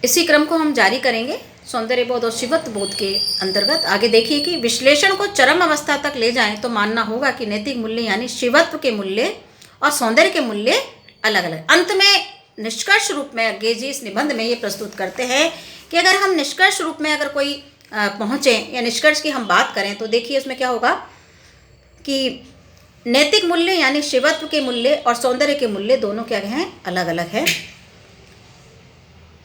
इसी क्रम को हम जारी करेंगे सौंदर्य बोध और शिवत्व बोध के अंतर्गत। आगे देखिए कि विश्लेषण को चरम अवस्था तक ले जाएं तो मानना होगा कि नैतिक मूल्य यानी शिवत्व के मूल्य और सौंदर्य के मूल्य अलग अलग। अंत में निष्कर्ष रूप में अज्ञे जी इस निबंध में ये प्रस्तुत करते हैं कि अगर हम निष्कर्ष रूप में अगर कोई पहुँचे या निष्कर्ष की हम बात करें तो देखिए उसमें क्या होगा कि नैतिक मूल्य यानी शिवत्व के मूल्य और सौंदर्य के मूल्य दोनों क्या हैं, अलग अलग हैं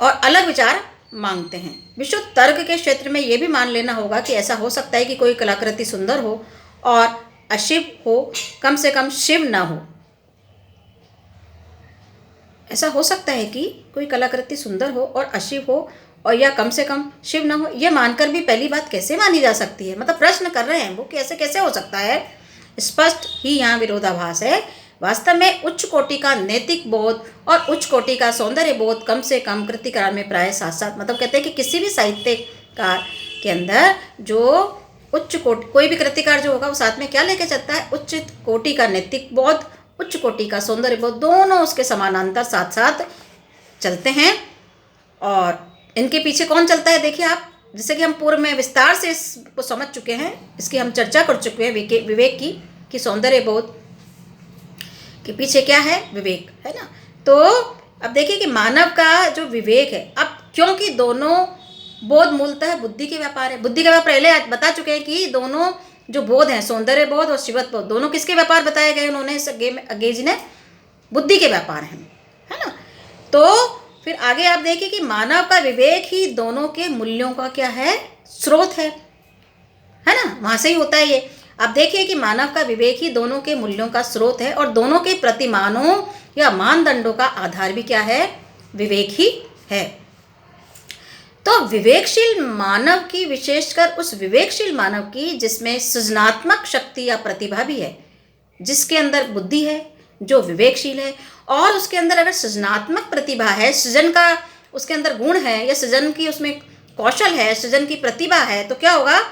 और अलग विचार मांगते हैं। विशुद्ध तर्क के क्षेत्र में यह भी मान लेना होगा कि ऐसा हो सकता है कि कोई कलाकृति सुंदर हो और अशिव हो, कम से कम शिव ना हो। ऐसा हो सकता है कि कोई कलाकृति सुंदर हो और अशिव हो और या कम से कम शिव ना हो। यह मानकर भी पहली बात कैसे मानी जा सकती है, मतलब प्रश्न कर रहे हैं वो कि ऐसे कैसे हो सकता है। स्पष्ट ही यहाँ विरोधाभास है। वास्तव में उच्च कोटि का नैतिक बोध और उच्च कोटि का सौंदर्य बोध कम से कम कृतिकार में प्राय साथ साथ, मतलब कहते हैं कि किसी भी साहित्यकार के अंदर जो उच्च कोटि, कोई भी कृतिकार जो होगा वो साथ में क्या लेके चलता है, उच्च कोटि का नैतिक बोध, उच्च कोटि का सौंदर्य बोध, दोनों उसके समानांतर साथ साथ चलते हैं। और इनके पीछे कौन चलता है देखिए आप, जैसे कि हम पूर्व में विस्तार से इसको समझ चुके हैं, इसकी हम चर्चा कर चुके हैं विवेक की, कि सौंदर्य बोध के पीछे क्या है, विवेक है ना। तो अब देखिए कि मानव का जो विवेक है, अब क्योंकि दोनों बोध मूलतः बुद्धि के व्यापार है। बुद्धि का व्यापार पहले बता चुके हैं कि दोनों जो बोध हैं, सौंदर्य बोध और शिवत्व बोध, दोनों किसके व्यापार बताए गए उन्होंने, इस अज्ञे जी ने, बुद्धि के व्यापार हैं, है ना। तो फिर आगे आप देखिए कि मानव का विवेक ही दोनों के मूल्यों का क्या है, स्रोत है ना, वहां से ही होता है ये। अब देखिए कि मानव का विवेक ही दोनों के मूल्यों का स्रोत है और दोनों के प्रतिमानों या मानदंडों का आधार भी क्या है, विवेक ही है। तो विवेकशील मानव की, विशेषकर उस विवेकशील मानव की जिसमें सृजनात्मक शक्ति या प्रतिभा भी है, जिसके अंदर बुद्धि है, जो विवेकशील है, और उसके अंदर अगर सृजनात्मक प्रतिभा है, सृजन का उसके अंदर गुण है या सृजन की उसमें कौशल है, सृजन की प्रतिभा है, तो क्या होगा,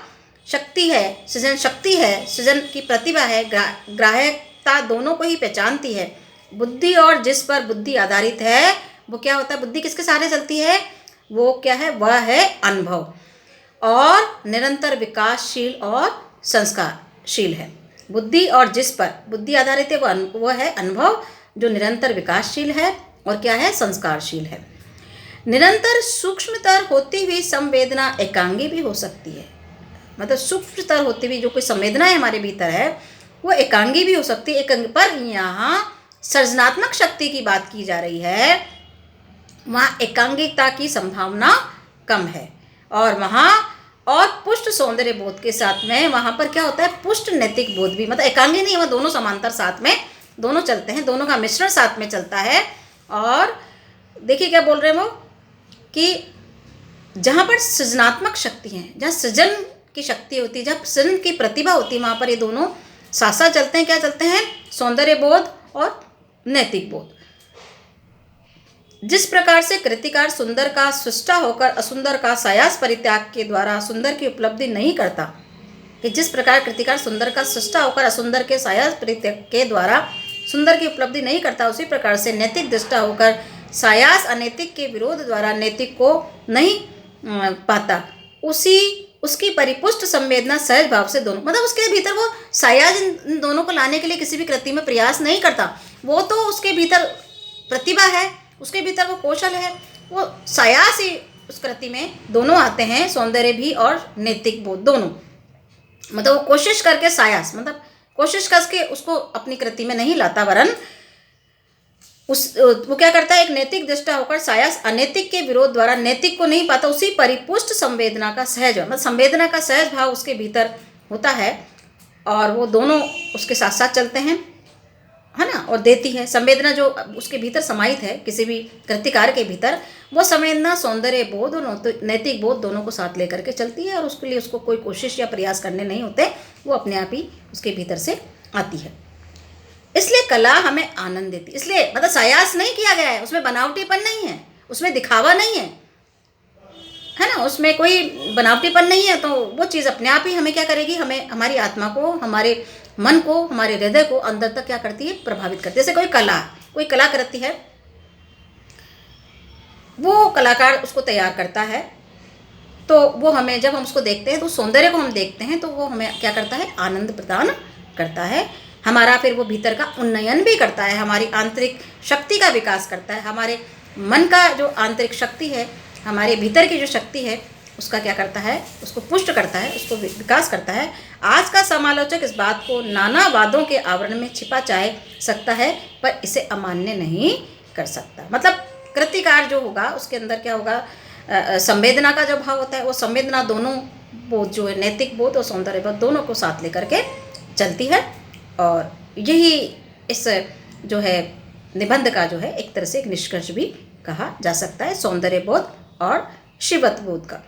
शक्ति है, सृजन शक्ति है, सृजन की प्रतिभा है, ग्राह्यता दोनों को ही पहचानती है। बुद्धि और जिस पर बुद्धि आधारित है वो क्या होता है, बुद्धि किसके सहारे चलती है, वो क्या है, वह है अनुभव, और निरंतर विकासशील और संस्कारशील है। बुद्धि और जिस पर बुद्धि आधारित है वो है अनुभव, जो निरंतर विकासशील है और क्या है, संस्कारशील है। निरंतर सूक्ष्मतर होती हुई संवेदना एकांगी भी हो सकती है, मतलब सूक्ष्मतर होती हुई जो कोई संवेदना हमारे भीतर है वो एकांगी भी हो सकती है। पर यहाँ सृजनात्मक शक्ति की बात की जा रही है, वहाँ एकांगिकता की संभावना कम है, और वहाँ और पुष्ट सौंदर्य बोध के साथ में वहाँ पर क्या होता है, पुष्ट नैतिक बोध भी, मतलब एकांगी नहीं है, वह दोनों समांतर साथ में दोनों चलते हैं, दोनों का मिश्रण साथ में चलता है। और देखिए क्या बोल रहे हैं वो, कि जहाँ पर सृजनात्मक शक्ति है, जहाँ सृजन की शक्ति होती है, जहाँ सृजन की प्रतिभा होती है, वहाँ पर ये दोनों साथ साथ चलते हैं। क्या चलते हैं, सौंदर्य बोध और नैतिक बोध। जिस प्रकार से कृतिकार सुंदर का सृष्टा होकर असुंदर का सायास परित्याग के द्वारा सुंदर की उपलब्धि नहीं करता, कि जिस प्रकार कृतिकार सुंदर का सृष्टा होकर असुंदर के सायास परित्याग के द्वारा सुंदर की उपलब्धि नहीं करता, उसी प्रकार से नैतिक दृष्टा होकर सायास अनैतिक के विरोध द्वारा नैतिक को नहीं पाता। उसकी परिपुष्ट संवेदना सहज भाव से दोनों, मतलब उसके भीतर वो सायास इन दोनों को लाने के लिए किसी भी कृति में प्रयास नहीं करता, वो तो उसके भीतर प्रतिभा है, उसके भीतर वो कौशल है, वो सायास ही उस कृति में दोनों आते हैं, सौंदर्य भी और नैतिक बोध दोनों, मतलब वो कोशिश करके सायास, मतलब कोशिश करके उसको अपनी कृति में नहीं लाता, वरन वो क्या करता है, एक नैतिक दृष्टा होकर सायास अनैतिक के विरोध द्वारा नैतिक को नहीं पाता। उसी परिपुष्ट संवेदना का सहज, मतलब संवेदना का सहज भाव उसके भीतर होता है, और वो दोनों उसके साथ साथ चलते हैं, है ना, और देती है संवेदना जो उसके भीतर समाहित है किसी भी कृतिकार के भीतर, वो संवेदना सौंदर्य बोध और नैतिक बोध दोनों को साथ लेकर के चलती है, और उसके लिए उसको कोई कोशिश या प्रयास करने नहीं होते, वो अपने आप ही उसके भीतर से आती है। इसलिए कला हमें आनंद देती, इसलिए मतलब सायास नहीं किया गया है, उसमें बनावटीपन नहीं है, उसमें दिखावा नहीं है ना, उसमें कोई बनावटीपन नहीं है, तो वो चीज़ अपने आप ही हमें क्या करेगी, हमें हमारी आत्मा को, हमारे मन को, हमारे हृदय को अंदर तक क्या करती है, प्रभावित करती है। जैसे कोई कलाकृति है, वो कलाकार उसको तैयार करता है। तो वो हमें, जब हम उसको देखते हैं तो सौंदर्य को हम देखते हैं तो वो हमें क्या करता है, आनंद प्रदान करता है। हमारा फिर वो भीतर का उन्नयन भी करता है, हमारी आंतरिक शक्ति का विकास करता है, हमारे मन का जो आंतरिक शक्ति है, हमारे भीतर की जो शक्ति है उसका क्या करता है, उसको पुष्ट करता है, उसको विकास करता है। आज का समालोचक इस बात को नाना वादों के आवरण में छिपा चाहे सकता है, पर इसे अमान्य नहीं कर सकता। मतलब कृतिकार जो होगा उसके अंदर क्या होगा, संवेदना का जो भाव होता है, वो संवेदना दोनों बोध जो है, नैतिक बोध और सौंदर्य बोध दोनों को साथ लेकर के चलती है। और यही इस जो है निबंध का जो है एक तरह से एक निष्कर्ष भी कहा जा सकता है, सौंदर्य बोध और शिवत्व बोध का।